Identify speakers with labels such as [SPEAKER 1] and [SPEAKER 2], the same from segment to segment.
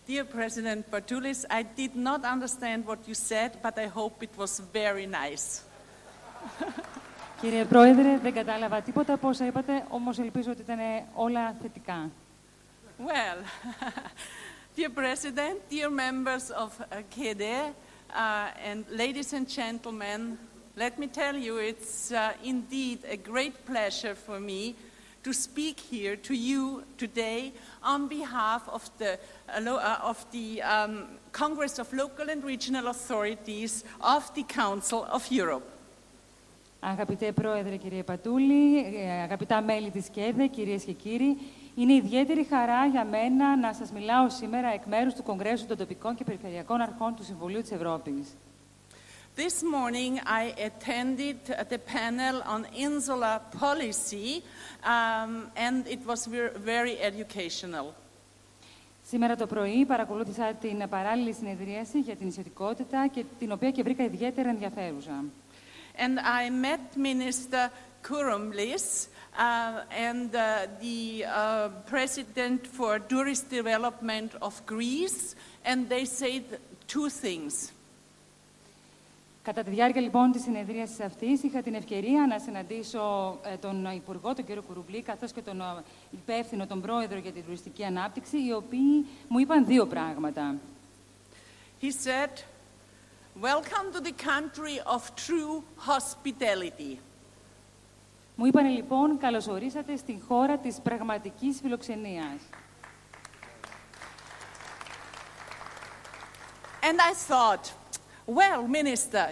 [SPEAKER 1] Dear President Bartulis, I did not understand what you said, but I hope it was very nice.
[SPEAKER 2] Κύριε Πρόεδρε, δεν κατάλαβα τίποτα από όσα είπατε, όμως ελπίζω ότι ήταν όλα θετικά.
[SPEAKER 1] Well, dear President, dear members of ΚΕΔΕ, and ladies and gentlemen, let me tell you it's indeed a great pleasure for me to speak here to you today on behalf of the Congress of Local and Regional Authorities of the Council of Europe.
[SPEAKER 2] Αγαπητέ Πρόεδρε, κύριε Πατούλη, αγαπητά μέλη της ΚΕΔΕ, κυρίες και κύριοι, είναι ιδιαίτερη χαρά για μένα να σας μιλάω σήμερα εκ μέρους του Κογκρέσσου των Τοπικών και Περιφερειακών Αρχών του Συμβουλίου της Ευρώπης.
[SPEAKER 1] This morning I attended the panel on insular policy and it was very educational.
[SPEAKER 2] Σήμερα το πρωί παρακολούθησα την παράλληλη συνεδρίαση για την νησιωτικότητα και την οποία και βρήκα ιδιαίτερα ενδιαφέρουσα.
[SPEAKER 1] And I met Minister Kurumlis and the President for Tourist Development of Greece, and they said two things.
[SPEAKER 2] Κατά τη διάρκεια λοιπόν της συνεδρίασης αυτής είχα την ευκαιρία να συναντήσω τον Υπουργό, τον κύριο Κουρουμπλή, καθώς και τον υπεύθυνο, τον Πρόεδρο για την τουριστική ανάπτυξη, οι οποίοι μου είπαν δύο πράγματα.
[SPEAKER 1] He said, "Welcome to the country of true hospitality."
[SPEAKER 2] Μου είπαν λοιπόν, καλωσορίσατε στην χώρα της πραγματικής φιλοξενίας.
[SPEAKER 1] And I thought, well, Minister,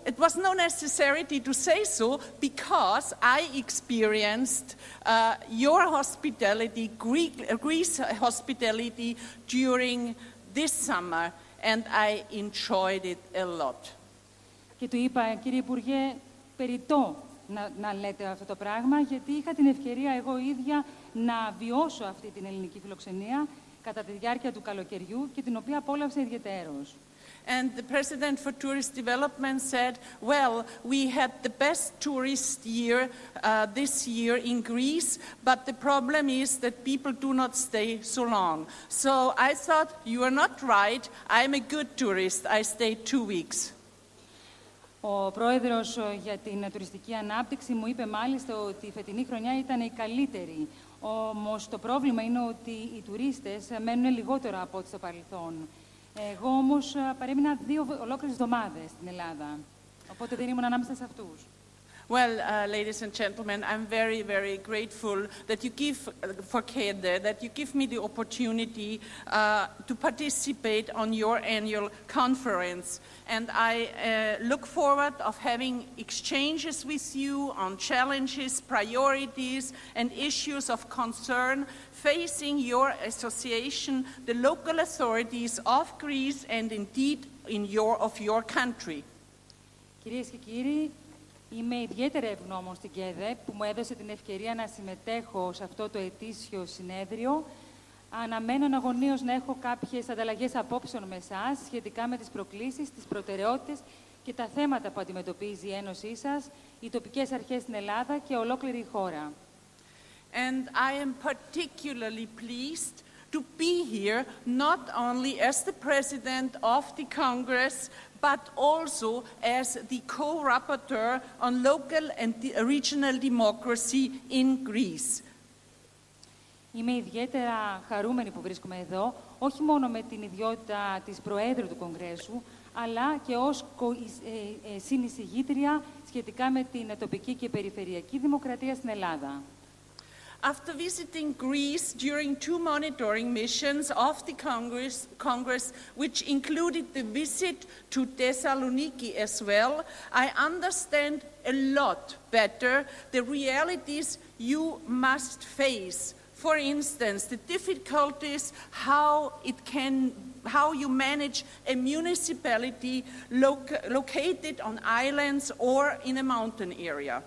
[SPEAKER 1] it was no necessity to say so because I experienced your hospitality, Greece hospitality during this summer, and I enjoyed it a lot.
[SPEAKER 2] Και του είπα, κύριε Υπουργέ, περιττό να λέτε αυτό το πράγμα, γιατί είχα την ευκαιρία εγώ ίδια να βιώσω αυτή την ελληνική φιλοξενία κατά τη διάρκεια του καλοκαιριού και την οποία απόλαυσα ιδιαιτέρως.
[SPEAKER 1] And the President for Tourist Development said, well, we had the best tourist year this year in Greece, but the problem is that people do not stay so long. So I thought, you are not right, I'm a good tourist, I stayed 2 weeks.
[SPEAKER 2] Ο Πρόεδρος για την τουριστική ανάπτυξη μου είπε μάλιστα ότι η φετινή χρονιά ήταν η καλύτερη. Όμως το πρόβλημα είναι ότι οι τουρίστες μένουν λιγότερο από ό,τι στο παρελθόν. Εγώ όμως παρέμεινα 2 ολόκληρες εβδομάδες στην Ελλάδα. Οπότε δεν ήμουν ανάμεσα σε αυτούς.
[SPEAKER 1] Well, ladies and gentlemen, I'm very, very grateful that you for ΚΕΔΕ, that you give me the opportunity to participate on your annual conference. And I look forward of having exchanges with you on challenges, priorities, and issues of concern facing your association, the local authorities of Greece, and indeed of your country.
[SPEAKER 2] Κυρίες και κύριοι, είμαι ιδιαίτερα ευγνώμων στην ΚΕΔΕ που μου έδωσε την ευκαιρία να συμμετέχω σε αυτό το ετήσιο συνέδριο. Αναμένω αγωνίως να έχω κάποιες ανταλλαγές απόψεων με εσάς σχετικά με τις προκλήσεις, τις προτεραιότητες και τα θέματα που αντιμετωπίζει η Ένωσή σας, οι τοπικές αρχές στην Ελλάδα και ολόκληρη η χώρα.
[SPEAKER 1] And I am particularly pleased to be here not only as the President of the Congress, but also as the co-rapporteur on local and regional democracy in Greece.
[SPEAKER 2] Είμαι ιδιαίτερα χαρούμενη που βρίσκομαι εδώ, όχι μόνο με την ιδιότητα της Προέδρου του Κογκρέσσου, αλλά και ως συνεισηγήτρια σχετικά με την τοπική και περιφερειακή δημοκρατία στην Ελλάδα.
[SPEAKER 1] After visiting Greece during 2 monitoring missions of the Congress, which included the visit to Thessaloniki as well, I understand a lot better the realities you must face. For instance, the difficulties, how you manage a municipality located on islands or in a mountain area.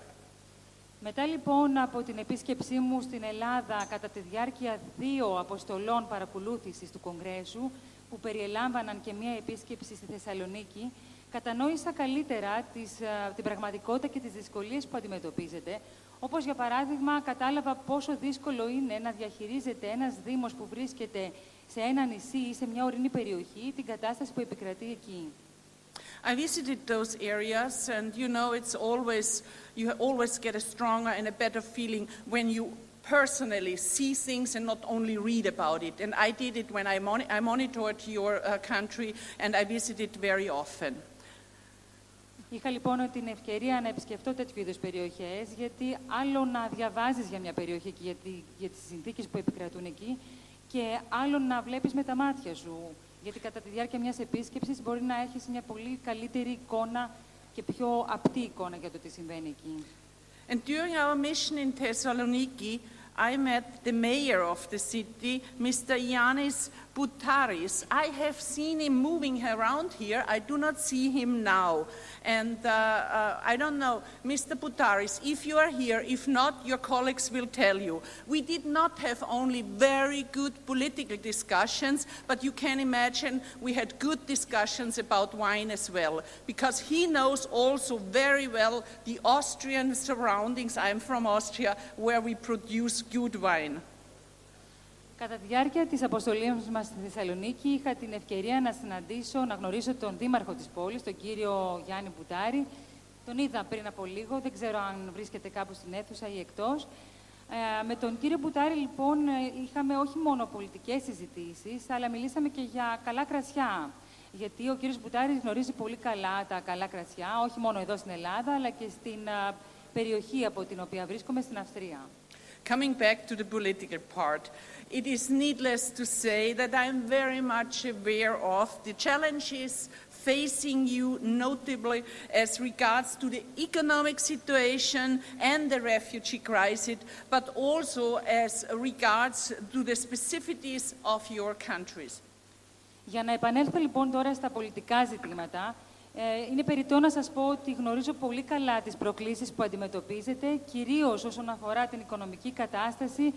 [SPEAKER 2] Μετά λοιπόν από την επίσκεψή μου στην Ελλάδα κατά τη διάρκεια 2 αποστολών παρακολούθησης του Κογκρέσσου, που περιελάμβαναν και μία επίσκεψη στη Θεσσαλονίκη, κατανόησα καλύτερα την πραγματικότητα και τις δυσκολίες που αντιμετωπίζετε, όπως για παράδειγμα κατάλαβα πόσο δύσκολο είναι να διαχειρίζεται ένας δήμος που βρίσκεται σε ένα νησί ή σε μια ορεινή περιοχή την κατάσταση που επικρατεί εκεί.
[SPEAKER 1] I visited those areas, and you know, you always get a stronger and a better feeling when you personally see things and not only read about it. And I did it when I monitored your country, and I visited very often.
[SPEAKER 2] Είχα λοιπόν την ευκαιρία να επισκεφτώ τέτοιου είδους περιοχές, γιατί άλλο να διαβάζεις για μια περιοχή και για τις συνθήκες που επικρατούν εκεί, και άλλο να βλέπεις με τα μάτια σου. Γιατί κατά τη διάρκεια μιας επίσκεψης μπορεί να έχεις μια πολύ καλύτερη εικόνα και πιο απτή εικόνα για το τι συμβαίνει εκεί.
[SPEAKER 1] And during our mission in Thessaloniki, I met the mayor of the city, Mr. Yannis Boutaris. I have seen him moving around here. I do not see him now. And I don't know, Mr. Boutaris, if you are here, if not, your colleagues will tell you. We did not have only very good political discussions, but you can imagine we had good discussions about wine as well, because he knows also very well the Austrian surroundings. I'm from Austria, where we produce good wine.
[SPEAKER 2] Κατά τη διάρκεια της αποστολής μας στη Θεσσαλονίκη, είχα την ευκαιρία να γνωρίσω τον δήμαρχο της πόλης, τον κύριο Γιάννη Μπουτάρη. Τον είδα πριν από λίγο, δεν ξέρω αν βρίσκεται κάπου στην αίθουσα ή εκτός. Με τον κύριο Μπουτάρη, λοιπόν, είχαμε όχι μόνο πολιτικές συζητήσεις, αλλά μιλήσαμε και για καλά κρασιά. Γιατί ο κύριος Μπουτάρης γνωρίζει πολύ καλά τα καλά κρασιά, όχι μόνο εδώ στην Ελλάδα, αλλά και στην περιοχή από την οποία βρίσκομαι, στην Αυστρία.
[SPEAKER 1] Coming back to the political part, it is needless to say that I'm very much aware of the challenges facing you, notably as regards to the economic situation and the refugee crisis, but also as regards to the specificities of your countries.
[SPEAKER 2] Για να επανέλθω λοιπόν τώρα στα πολιτικά ζητήματα, είναι περιττό να σας πω ότι γνωρίζω πολύ καλά τις προκλήσεις που αντιμετωπίζετε, κυρίως όσον αφορά την οικονομική κατάσταση,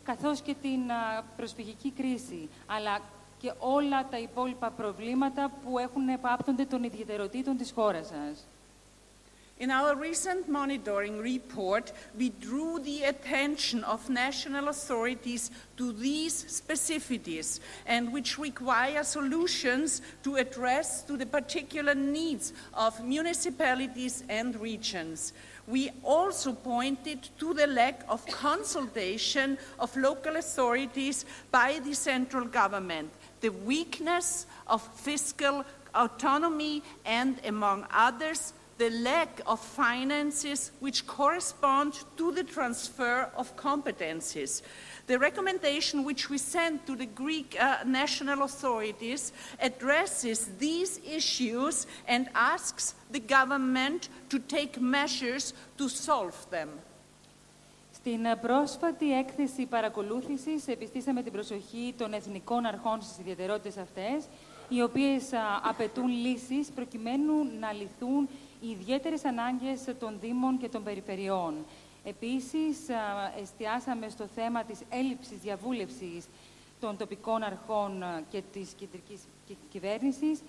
[SPEAKER 2] καθώς και την προσφυγική κρίση, αλλά και όλα τα υπόλοιπα προβλήματα που άπτονται των ιδιαιτεροτήτων της χώρας σας.
[SPEAKER 1] In our recent monitoring report, we drew the attention of national authorities to these specificities, and which require solutions to address to the particular needs of municipalities and regions. We also pointed to the lack of consultation of local authorities by the central government, the weakness of fiscal autonomy, and, among others, the lack of finances which correspond to the transfer of competencies. The recommendation which we sent to the Greek national authorities addresses these issues and asks the government to take measures to solve them.
[SPEAKER 2] Στην πρόσφατη έκθεση παρακολούθησης επιστήσαμε την προσοχή των εθνικών αρχών στις ιδιαιτερότητες αυτές, οι οποίες απαιτούν λύσεις προκειμένου να λυθούν οι ιδιαίτερες ανάγκες των Δήμων και των Περιφερειών. Επίσης, εστιάσαμε στο θέμα της έλλειψης διαβούλευσης των τοπικών αρχών και της κεντρικής κυβέρνησης,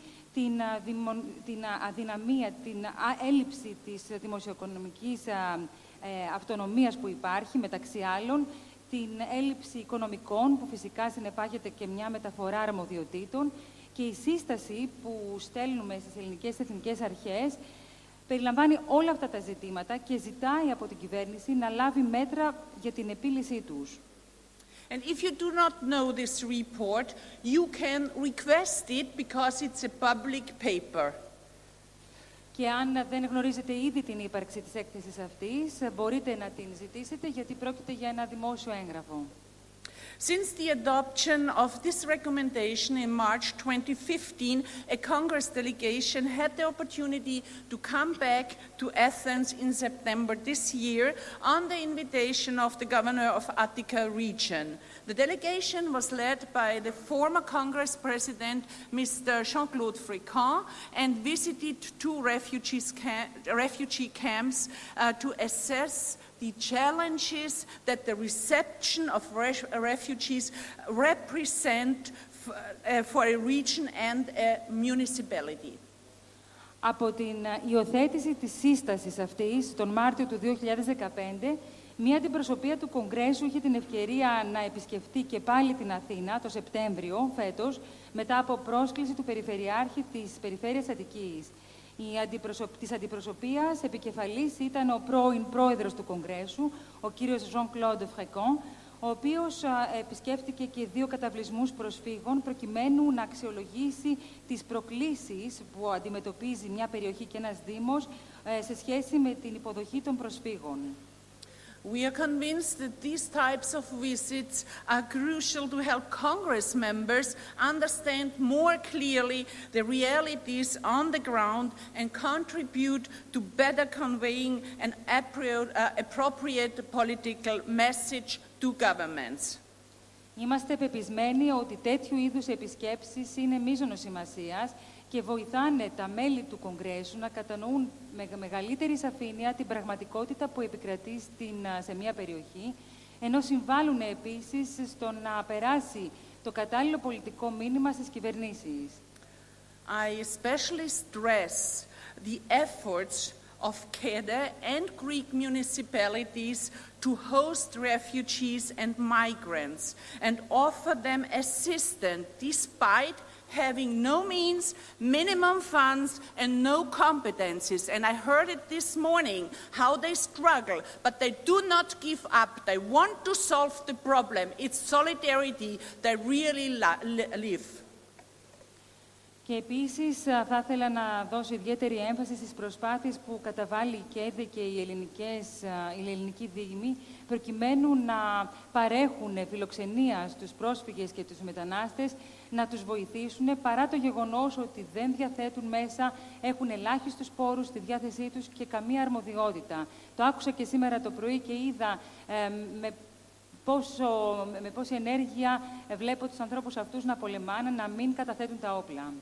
[SPEAKER 2] την αδυναμία, την έλλειψη της δημοσιοοικονομικής αυτονομίας που υπάρχει, μεταξύ άλλων, την έλλειψη οικονομικών, που φυσικά συνεπάγεται και μια μεταφορά αρμοδιοτήτων, και η σύσταση που στέλνουμε στις ελληνικές εθνικές αρχές περιλαμβάνει όλα αυτά τα ζητήματα και ζητάει από την κυβέρνηση να λάβει μέτρα για την επίλυσή τους.
[SPEAKER 1] And if you do not know this report, you can request it because it's a public paper.
[SPEAKER 2] Και αν δεν γνωρίζετε ήδη την ύπαρξη της έκθεσης αυτής, μπορείτε να την ζητήσετε, γιατί πρόκειται για ένα δημόσιο έγγραφο.
[SPEAKER 1] Since the adoption of this recommendation in March 2015, a Congress delegation had the opportunity to come back to Athens in September this year on the invitation of the governor of Attica region. The delegation was led by the former Congress President, Mr. Jean-Claude Fricon, and visited two refugee camps to assess the challenges that the reception of refugees represent for a region and a municipality.
[SPEAKER 2] Από την υιοθέτηση της σύστασης αυτής τον Μάρτιο του 2015, Μία αντιπροσωπεία του Κογκρέσου είχε την ευκαιρία να επισκεφτεί και πάλι την Αθήνα το Σεπτέμβριο φέτος, μετά από πρόσκληση του Περιφερειάρχη της Περιφέρειας Αττικής. Της αντιπροσωπείας επικεφαλής ήταν ο πρώην πρόεδρος του Κογκρέσου, ο κύριος Jean-Claude, ο οποίος επισκέφτηκε και 2 καταβλισμούς προσφύγων προκειμένου να αξιολογήσει τις προκλήσεις που αντιμετωπίζει μια περιοχή και ένας δήμος σε σχέση με την υποδοχή των προσφύγων.
[SPEAKER 1] We are convinced that these types of visits are crucial to help Congress members understand more clearly the realities on the ground and contribute to better conveying an appropriate political message to governments.
[SPEAKER 2] Είμαστε πεπισμένοι ότι τέτοιου είδους επισκέψεις είναι μείζωνος σημασίας και βοηθάνε τα μέλη του Κογκρέσου να κατανοούν με μεγαλύτερη σαφήνεια την πραγματικότητα που επικρατεί σε μια περιοχή, ενώ συμβάλλουν επίσης στο να περάσει το κατάλληλο πολιτικό μήνυμα στις κυβερνήσεις.
[SPEAKER 1] I especially stress the efforts of ΚΕΔΕ and Greek municipalities to host refugees and migrants and offer them assistance despite having no means, minimum funds, and no competencies. And I heard it this morning, how they struggle, but they do not give up. They want to solve the problem. It's solidarity they really live.
[SPEAKER 2] Και επίσης θα ήθελα να δώσω ιδιαίτερη έμφαση στις προσπάθειες που καταβάλει η ΚΕΔΕ και οι ελληνικοί δήμοι προκειμένου να παρέχουν φιλοξενία στους πρόσφυγες και τους μετανάστες, να τους βοηθήσουν παρά το γεγονός ότι δεν διαθέτουν μέσα, έχουν ελάχιστους πόρους στη διάθεσή τους και καμία αρμοδιότητα. Το άκουσα και σήμερα το πρωί και είδα με πόση ενέργεια βλέπω τους ανθρώπους αυτούς να πολεμάνε, να μην καταθέτουν τα όπλα.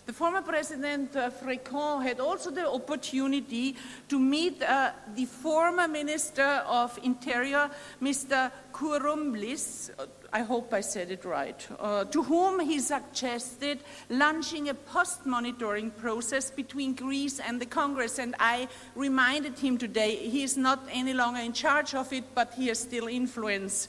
[SPEAKER 1] The former President Fricon had also the opportunity to meet the former Minister of Interior, Mr. Kouroumblis, I hope I said it right, to whom he suggested launching a post-monitoring process between Greece and the Congress. And I reminded him today he is not any longer in charge of it, but he has still influence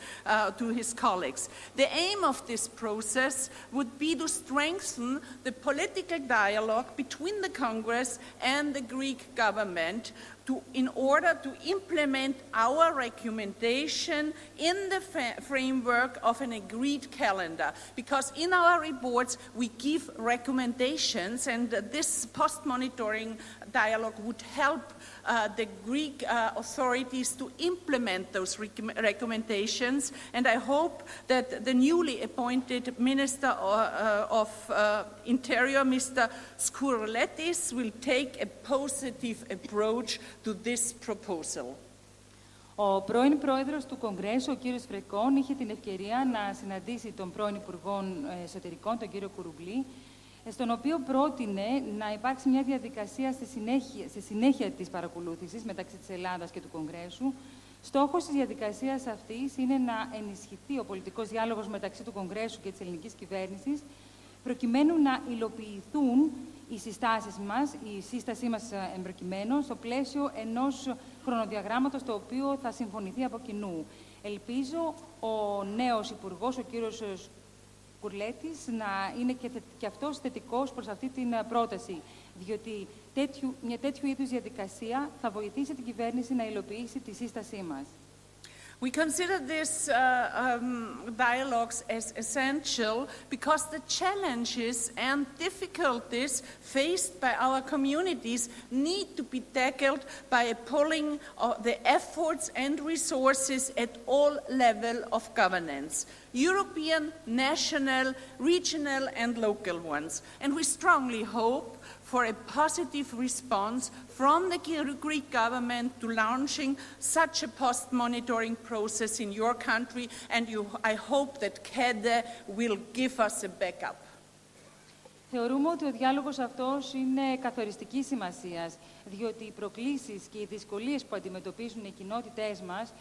[SPEAKER 1] to his colleagues. The aim of this process would be to strengthen the political dialogue between the Congress and the Greek government in order to implement our recommendation in the framework of an agreed calendar. Because in our reports we give recommendations, and this post-monitoring dialogue would help the Greek authorities to implement those recommendations, and I hope that the newly appointed Minister of Interior, Mr. Skourouletis, will take a positive approach to this proposal.
[SPEAKER 2] Ο πρώην πρόεδρος του Κογκρέσου, ο κύριος Φρεκόν, είχε την ευκαιρία να συναντήσει τον πρώην Υπουργό Εσωτερικών, τον κύριο Κουρουμπλή, στον οποίο πρότεινε να υπάρξει μια διαδικασία στη συνέχεια της παρακολούθησης μεταξύ της Ελλάδας και του Κογκρέσου. Στόχος της διαδικασίας αυτής είναι να ενισχυθεί ο πολιτικός διάλογος μεταξύ του Κογκρέσου και της ελληνικής κυβέρνησης, προκειμένου να υλοποιηθούν οι συστάσεις μας, η σύστασή μας εμπροκειμένου, στο πλαίσιο ενός χρονοδιαγράμματος το οποίο θα συμφωνηθεί από κοινού. Ελπίζω ο νέος Υπουργός, ο κύριος Κουρλέτης, να είναι και αυτός θετικός προς αυτή την πρόταση, διότι μια τέτοιου είδους διαδικασία θα βοηθήσει την κυβέρνηση να υλοποιήσει τη σύστασή μας.
[SPEAKER 1] We consider these dialogues as essential because the challenges and difficulties faced by our communities need to be tackled by pulling the efforts and resources at all levels of governance, European, national, regional and local ones. And we strongly hope for a positive response from the Greek government to launching such a post-monitoring process in your country, and I hope that ΚΕΔΕ will give us a backup.
[SPEAKER 2] Θεωρούμε ότι ο διάλογος αυτός είναι καθοριστικής σημασίας, διότι οι προκλήσεις και οι δυσκολίες που αντιμετωπίζουν οι κοινότητές μας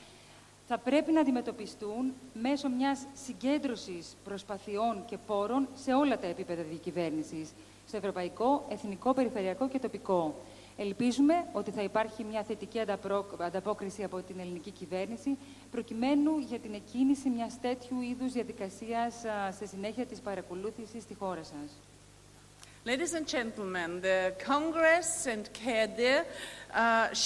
[SPEAKER 2] θα πρέπει να αντιμετωπιστούν μέσω μιας συγκέντρωσης προσπαθειών και πόρων σε όλα τα επίπεδα διακυβέρνησης, στο ευρωπαϊκό, εθνικό, περιφερειακό και τοπικό. Ελπίζουμε ότι θα υπάρχει μια θετική ανταπόκριση από την ελληνική κυβέρνηση, προκειμένου για την εκκίνηση μιας τέτοιου είδους διαδικασίας σε συνέχεια της παρακολούθησης στη χώρα σας.
[SPEAKER 1] Ladies and gentlemen, the Congress and ΚΕΔΕ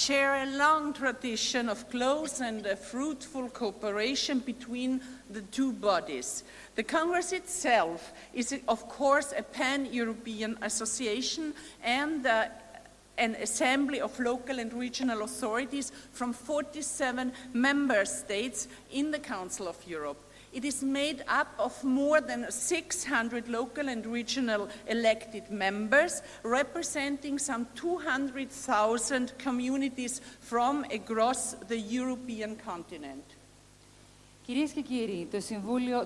[SPEAKER 1] share a long tradition of close and fruitful cooperation between the two bodies. The Congress itself is, of course, a pan-European association and an assembly of local and regional authorities from 47 member states in the Council of Europe. It is made up of more than 600 local and regional elected members, representing some 200,000 communities from across the European continent.
[SPEAKER 2] Κυρίες και κύριοι,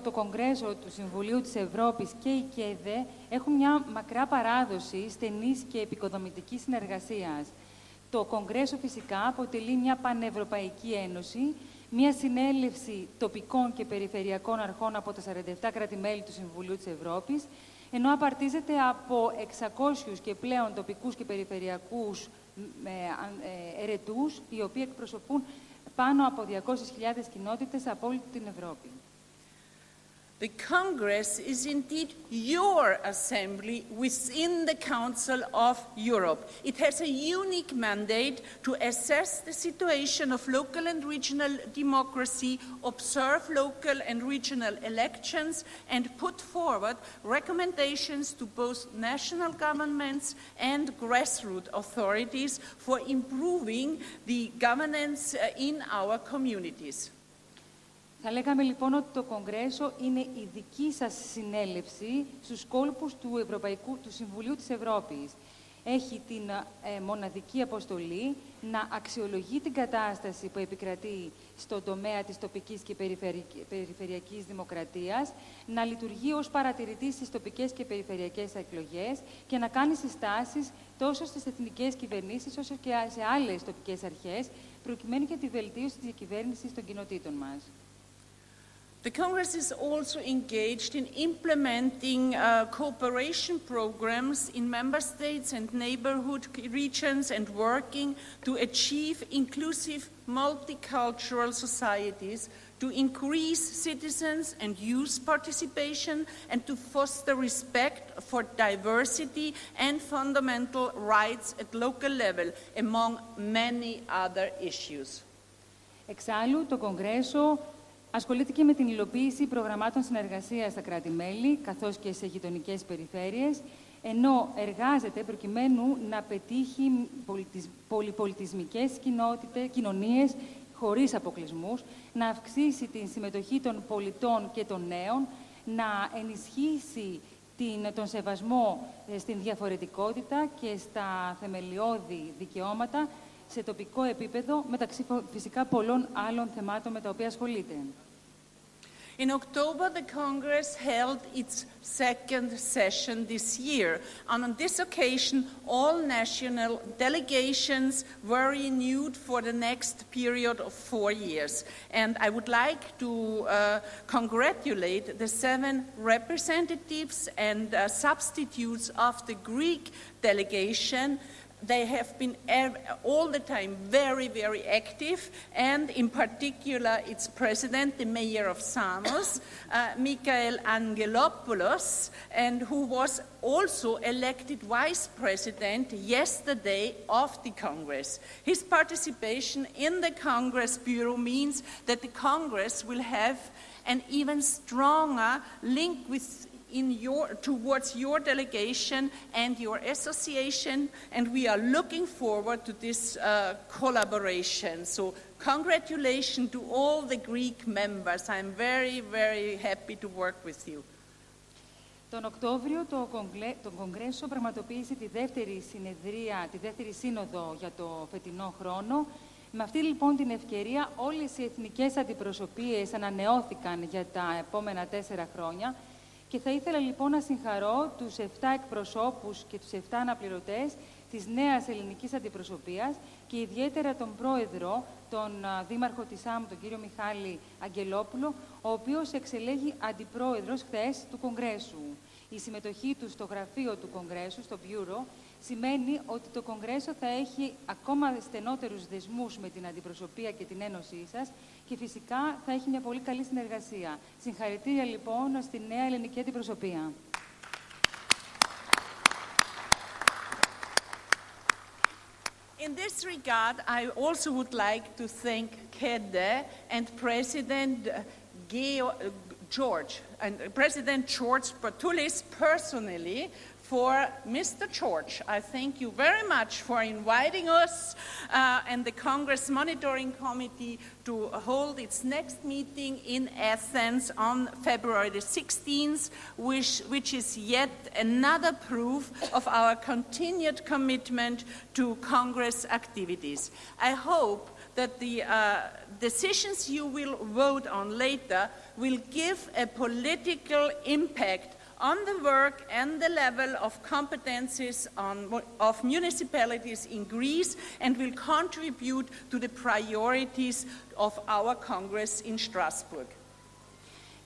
[SPEAKER 2] το Κογκρέσο του Συμβουλίου της Ευρώπης και η ΚΕΔΕ έχουν μια μακρά παράδοση στενής και επικοδομητικής συνεργασίας. Το Κογκρέσο φυσικά αποτελεί μια πανευρωπαϊκή ένωση, μια συνέλευση τοπικών και περιφερειακών αρχών από τα 47 κράτη-μέλη του Συμβουλίου της Ευρώπης, ενώ απαρτίζεται από 600 και πλέον τοπικούς και περιφερειακούς ερετούς, οι οποίοι εκπροσωπούν πάνω από 200.000 κοινότητες από όλη την Ευρώπη.
[SPEAKER 1] The Congress is indeed your assembly within the Council of Europe. It has a unique mandate to assess the situation of local and regional democracy, observe local and regional elections, and put forward recommendations to both national governments and grassroots authorities for improving the governance in our communities.
[SPEAKER 2] Θα λέγαμε λοιπόν ότι το Κογκρέσο είναι η δική σας συνέλευση στους κόλπους του Συμβουλίου της Ευρώπης. Έχει την μοναδική αποστολή να αξιολογεί την κατάσταση που επικρατεί στον τομέα της τοπικής και περιφερειακής δημοκρατίας, να λειτουργεί ως παρατηρητής στις τοπικές και περιφερειακές εκλογές και να κάνει συστάσεις τόσο στις εθνικές κυβερνήσεις όσο και σε άλλες τοπικές αρχές, προκειμένου για τη βελτίωση της διακυβέρνησης των κοινοτήτων μας.
[SPEAKER 1] The Congress is also engaged in implementing cooperation programs in member states and neighborhood regions and working to achieve inclusive multicultural societies, to increase citizens and youth participation, and to foster respect for diversity and fundamental rights at local level, among many other issues.
[SPEAKER 2] Εξάλλου, το Κογκρέσο ασχολείται και με την υλοποίηση προγραμμάτων συνεργασίας στα κράτη-μέλη, καθώς και σε γειτονικές περιφέρειες, ενώ εργάζεται προκειμένου να πετύχει πολυπολιτισμικές κοινωνίες χωρίς αποκλεισμούς, να αυξήσει την συμμετοχή των πολιτών και των νέων, να ενισχύσει τον σεβασμό στην διαφορετικότητα και στα θεμελιώδη δικαιώματα, σε τοπικό επίπεδο, μεταξύ φυσικά πολλών άλλων θεμάτων με τα οποία ασχολείται.
[SPEAKER 1] In October, the Congress held its second session this year. And on this occasion, all national delegations were renewed for the next period of 4 years. And I would like to congratulate the 7 representatives and substitutes of the Greek delegation. They have been all the time very, very active, and in particular its president, the mayor of Samos, Michael Angelopoulos, and who was also elected vice president yesterday of the Congress. His participation in the Congress Bureau means that the Congress will have an even stronger link towards your delegation and your association, and we are looking forward to this collaboration. So congratulations to all the Greek members. I'm very, very happy to work with you.
[SPEAKER 2] Τον Οκτώβριο το Κογκρέσο πραγματοποίησε τη δεύτερη σύνοδο για το φετινό χρόνο. Με αυτή λοιπόν την ευκαιρία όλες οι εθνικές αντιπροσωπείες ανανεώθηκαν για τα επόμενα 4 χρόνια. Και θα ήθελα λοιπόν να συγχαρώ τους 7 εκπροσώπους και τους 7 αναπληρωτές της νέας ελληνικής αντιπροσωπείας και ιδιαίτερα τον πρόεδρο, τον δήμαρχο της ΣΑΜ, τον κύριο Μιχάλη Αγγελόπουλο, ο οποίος εξελέγει αντιπρόεδρος χθες του Κογκρέσου. Η συμμετοχή του στο γραφείο του Κογκρέσου, στο Bureau, σημαίνει ότι το Κογκρέσο θα έχει ακόμα στενότερους δεσμούς με την αντιπροσωπεία και την ένωσή σας και φυσικά θα έχει μια πολύ καλή συνεργασία. Συγχαρητήρια λοιπόν στη νέα ελληνική αντιπροσωπεία.
[SPEAKER 1] In this regard, I also would like to thank ΚΕΔΕ and President George Bartulis personally for Mr. George. I thank you very much for inviting us and the Congress Monitoring Committee to hold its next meeting in Athens on February the 16th, which is yet another proof of our continued commitment to Congress activities. I hope that the decisions you will vote on later will give a political impact on the work and the level of competencies of municipalities in Greece and will contribute to the priorities of our Congress in Strasbourg.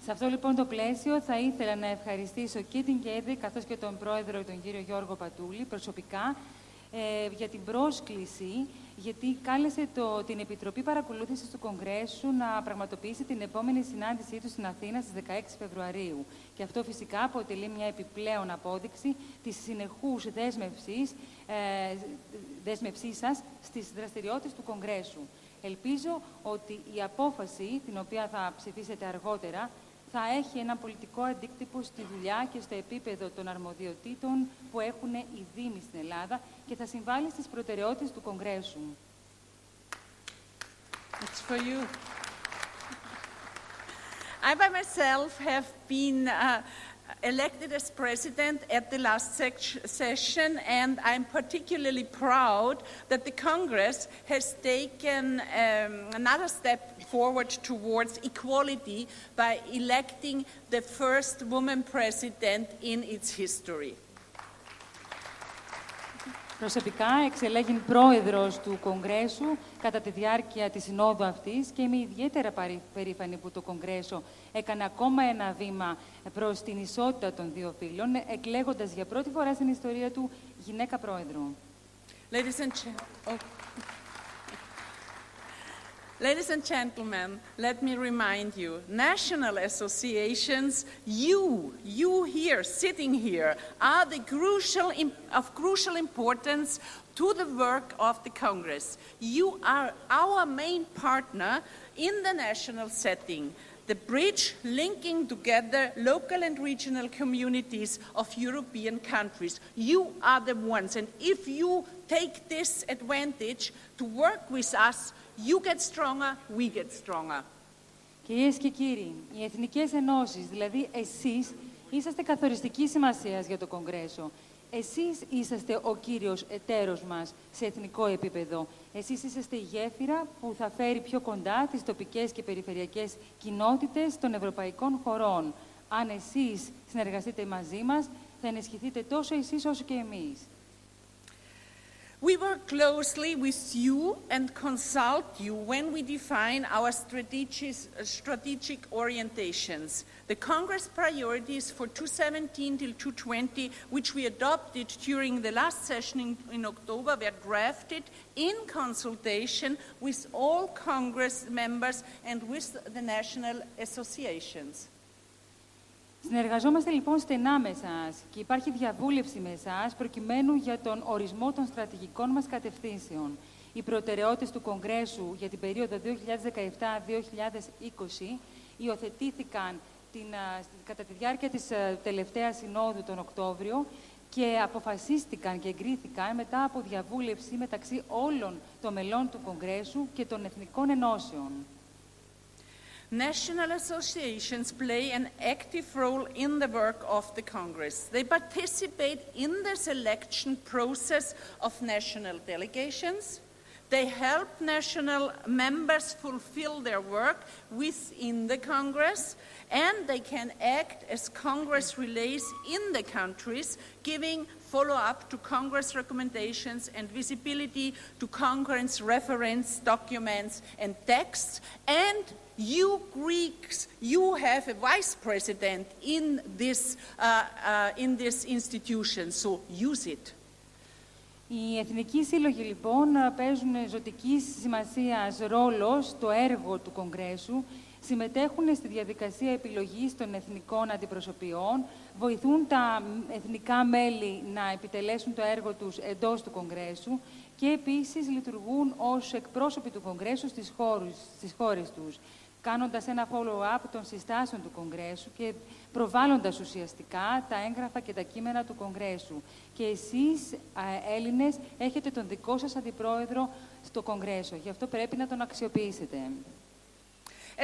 [SPEAKER 2] Σε αυτό λοιπόν το πλαίσιο θα ήθελα να ευχαριστήσω και την ΚΕΔΕ καθώς και τον Πρόεδρο, τον κύριο Γιώργο Πατούλη, προσωπικά για την πρόσκληση, γιατί κάλεσε την Επιτροπή Παρακολούθησης του Κογκρέσου να πραγματοποιήσει την επόμενη συνάντησή του στην Αθήνα στις 16 Φεβρουαρίου. Και αυτό φυσικά αποτελεί μια επιπλέον απόδειξη της συνεχούς δέσμευσής σας στις δραστηριότητες του Κογκρέσου. Ελπίζω ότι η απόφαση, την οποία θα ψηφίσετε αργότερα, θα έχει ένα πολιτικό αντίκτυπο στη δουλειά και στο επίπεδο των αρμοδιοτήτων που έχουν οι Δήμοι στην Ελλάδα και θα συμβάλλει στις προτεραιότητες του Κογκρέσου.
[SPEAKER 1] It's for you. I by myself have been elected as president at the last session, and I'm particularly proud that the Congress has taken another step forward towards equality by electing the first woman president in its history.
[SPEAKER 2] Προσωπικά εξελέγην πρόεδρος του Κογκρέσου κατά τη διάρκεια της συνόδου αυτής και είμαι ιδιαίτερα περήφανη που το Κογκρέσο έκανε ακόμα ένα βήμα προς την ισότητα των δύο φύλων, εκλέγοντας για πρώτη φορά στην ιστορία του γυναίκα πρόεδρο.
[SPEAKER 1] Ladies and gentlemen, let me remind you, national associations, you here, sitting here, are of crucial importance to the work of the Congress. You are our main partner in the national setting, the bridge linking together local and regional communities of European countries. You are the ones, and if you take this advantage to work with us, you get stronger, we get stronger.
[SPEAKER 2] Κυρίες και κύριοι, οι εθνικές ενώσεις, δηλαδή εσείς, είσαστε καθοριστικής σημασίας για το Κογκρέσο. Εσείς είσαστε ο κύριος εταίρος μας σε εθνικό επίπεδο. Εσείς είσαστε η γέφυρα που θα φέρει πιο κοντά τις τοπικές και περιφερειακές κοινότητες των ευρωπαϊκών χωρών. Αν εσείς συνεργαστείτε μαζί μας, θα ενισχυθείτε τόσο εσείς όσο και εμείς.
[SPEAKER 1] We work closely with you and consult you when we define our strategic orientations. The Congress priorities for 2017 till 2020, which we adopted during the last session in October, were drafted in consultation with all Congress members and with the national associations.
[SPEAKER 2] Συνεργαζόμαστε λοιπόν στενά με εσάς και υπάρχει διαβούλευση με εσάς προκειμένου για τον ορισμό των στρατηγικών μας κατευθύνσεων. Οι προτεραιότητες του Κογκρέσου για την περίοδο 2017-2020 υιοθετήθηκαν κατά τη διάρκεια της τελευταίας συνόδου τον Οκτώβριο και αποφασίστηκαν και εγκρίθηκαν μετά από διαβούλευση μεταξύ όλων των μελών του Κογκρέσου και των εθνικών ενώσεων.
[SPEAKER 1] National associations play an active role in the work of the Congress. They participate in the selection process of national delegations. They help national members fulfill their work within the Congress, and they can act as Congress relays in the countries, giving follow-up to Congress recommendations and visibility to Congress reference documents and texts. And you Greeks, you have a vice president in this institution, so use it.
[SPEAKER 2] Οι εθνικοί σύλλογοι, λοιπόν, παίζουν ζωτικής σημασίας ρόλο στο έργο του Κογκρέσου, συμμετέχουν στη διαδικασία επιλογής των εθνικών αντιπροσωπιών, βοηθούν τα εθνικά μέλη να επιτελέσουν το έργο τους εντός του Κογκρέσου και επίσης λειτουργούν ως εκπρόσωποι του Κογκρέσου στις χώρες τους, κάνοντας ένα follow-up των συστάσεων του Κογκρέσου και προβάλλοντας ουσιαστικά τα έγγραφα και τα κείμενα του Κογκρέσου. Και εσείς, Έλληνες, έχετε τον δικό σας αντιπρόεδρο στο Κογκρέσο. Γι' αυτό πρέπει να τον αξιοποιήσετε.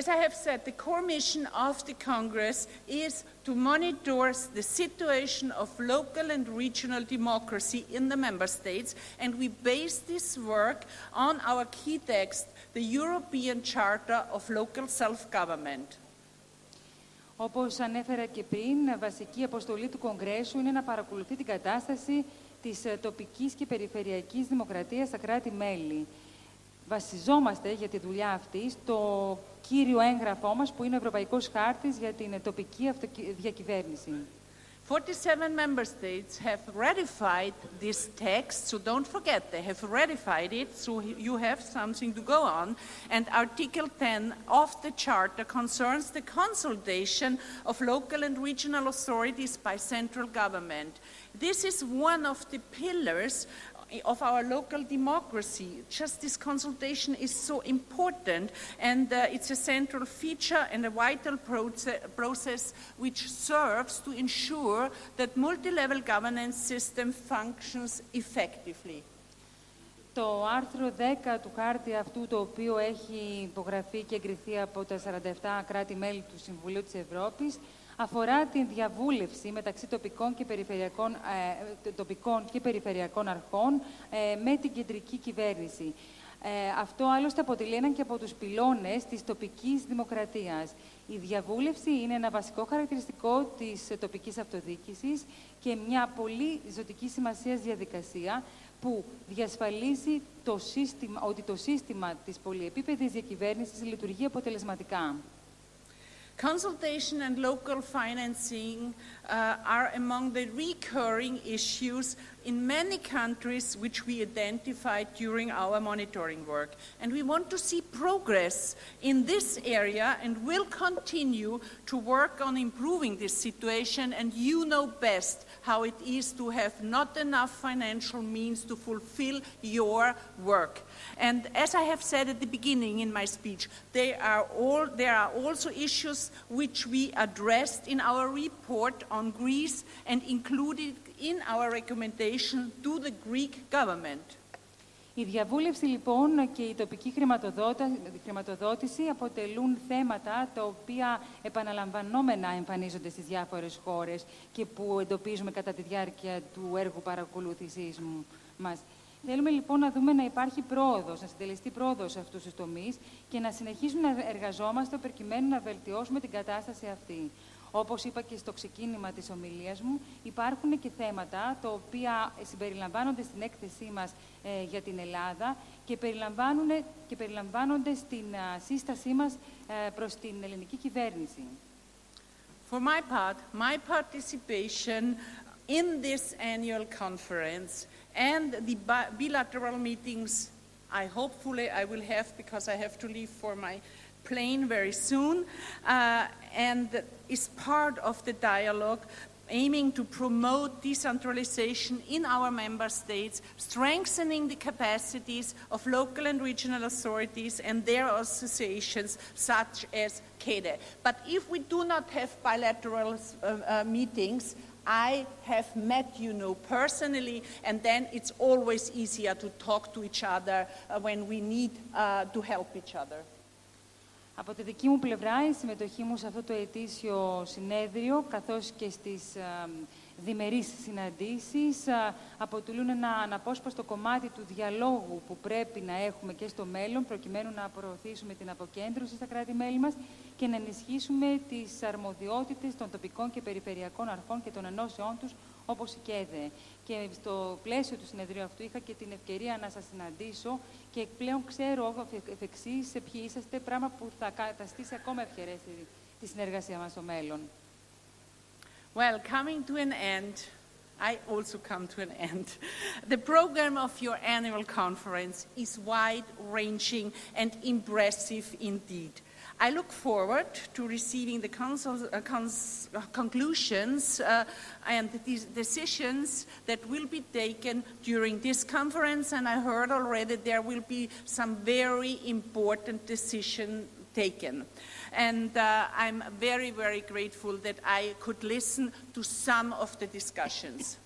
[SPEAKER 1] As I have said, the core mission of the Congress is to monitor the situation of local and regional democracy in the member states, and we base this work on our key text, the European Charter of Local Self-Government.
[SPEAKER 2] Όπως ανέφερα και πριν, βασική αποστολή του Κογκρέσου είναι να παρακολουθεί την κατάσταση της τοπικής και περιφερειακής δημοκρατίας στα κράτη-μέλη. Βασιζόμαστε για τη δουλειά αυτή στο κύριο έγγραφό μας, που είναι ο Ευρωπαϊκός Χάρτης για την τοπική διακυβέρνηση.
[SPEAKER 1] 47 member states have ratified this text, so don't forget, they have ratified it, so you have something to go on. And Article 10 of the Charter concerns the consultation of local and regional authorities by central government. This is one of the pillars of our local democracy. Just this consultation is so important, and it's a central feature and a vital process which serves to ensure that multi-level governance system functions effectively.
[SPEAKER 2] Το άρθρο 10 του χάρτη αυτού, το οποίο έχει υπογραφεί και εγκριθεί από τα 47 κράτη-μέλη του Συμβουλίου της Ευρώπης, αφορά την διαβούλευση μεταξύ τοπικών και περιφερειακών αρχών με την κεντρική κυβέρνηση. Αυτό άλλωστε αποτελεί έναν και από τους πυλώνες της τοπικής δημοκρατίας. Η διαβούλευση είναι ένα βασικό χαρακτηριστικό της τοπικής αυτοδιοίκησης και μια πολύ ζωτική σημασίας διαδικασία που διασφαλίζει ότι το σύστημα της πολυεπίπεδης διακυβέρνησης λειτουργεί αποτελεσματικά.
[SPEAKER 1] Consultation and local financing are among the recurring issues in many countries which we identified during our monitoring work. And we want to see progress in this area and will continue to work on improving this situation, and you know best how it is to have not enough financial means to fulfill your work. And as I have said at the beginning in my speech, there are also issues which we addressed in our report on Greece and included in our recommendation to the Greek government.
[SPEAKER 2] Η διαβούλευση, λοιπόν, και η τοπική χρηματοδότηση αποτελούν θέματα τα οποία επαναλαμβανόμενα εμφανίζονται στις διάφορες χώρες και που εντοπίζουμε κατά τη διάρκεια του έργου παρακολούθησης μας. Θέλουμε, λοιπόν, να δούμε να υπάρχει πρόοδος, να συντελεστεί πρόοδος σε αυτούς τους τομείς και να συνεχίσουμε να εργαζόμαστε προκειμένου να βελτιώσουμε την κατάσταση αυτή. Όπως είπα και στο ξεκίνημα της ομιλίας μου, υπάρχουν και θέματα τα οποία συμπεριλαμβάνονται στην έκθεσή μας για την Ελλάδα και περιλαμβάνονται στην σύστασή μας προς την ελληνική κυβέρνηση.
[SPEAKER 1] For my part, my participation in this annual conference and the bilateral meetings hopefully I will have, because I have to leave for my plane very soon, and is part of the dialogue aiming to promote decentralization in our member states, strengthening the capacities of local and regional authorities and their associations such as ΚΕΔΕ. But if we do not have bilateral meetings, I have met personally, and then it's always easier to talk to each other when we need to help each other.
[SPEAKER 2] Από τη δική μου πλευρά, η συμμετοχή μου σε αυτό το ετήσιο συνέδριο, καθώς και στις διμερείς συναντήσεις, αποτελούν ένα αναπόσπαστο κομμάτι του διαλόγου που πρέπει να έχουμε και στο μέλλον, προκειμένου να προωθήσουμε την αποκέντρωση στα κράτη-μέλη μας και να ενισχύσουμε τις αρμοδιότητες των τοπικών και περιφερειακών αρχών και των ενώσεών τους, όπως η ΚΕΔΕ. Και στο πλαίσιο του συνεδρίου αυτού είχα και την ευκαιρία να σας συναντήσω και πλέον ξέρω εφ' εξής ποιοι είσαστε, πράγμα που θα καταστήσει ακόμα ευκαιρέστερη τη συνεργασία μας στο μέλλον.
[SPEAKER 1] Well, coming to an end, I also come to an end. The program of your annual conference is wide-ranging and impressive indeed. I look forward to receiving the conclusions and the decisions that will be taken during this conference, and I heard already there will be some very important decisions taken. And I'm very, very grateful that I could listen to some of the discussions.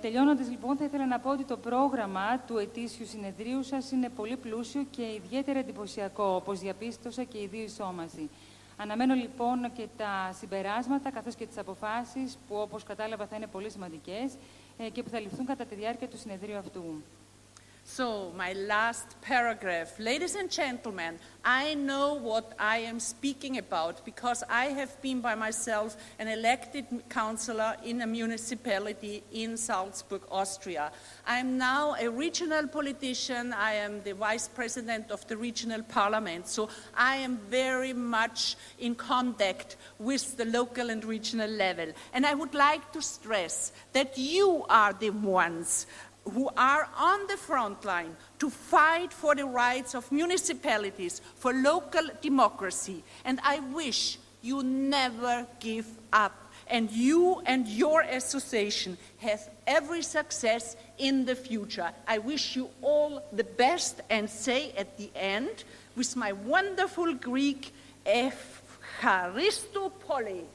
[SPEAKER 2] Τελειώνοντας λοιπόν, θα ήθελα να πω ότι το πρόγραμμα του ετήσιου συνεδρίου σας είναι πολύ πλούσιο και ιδιαίτερα εντυπωσιακό, όπως διαπίστωσα και οι δύο ισόμαζοι. Αναμένω λοιπόν και τα συμπεράσματα, καθώς και τις αποφάσεις, που όπως κατάλαβα θα είναι πολύ σημαντικές και που θα ληφθούν κατά τη διάρκεια του συνεδρίου αυτού.
[SPEAKER 1] So, my last paragraph. Ladies and gentlemen, I know what I am speaking about because I have been by myself an elected councillor in a municipality in Salzburg, Austria. I am now a regional politician. I am the vice president of the regional parliament. So I am very much in contact with the local and regional level. And I would like to stress that you are the ones who are on the front line to fight for the rights of municipalities, for local democracy. And I wish you never give up. And you and your association have every success in the future. I wish you all the best and say at the end, with my wonderful Greek, Ευχαριστώ πολύ.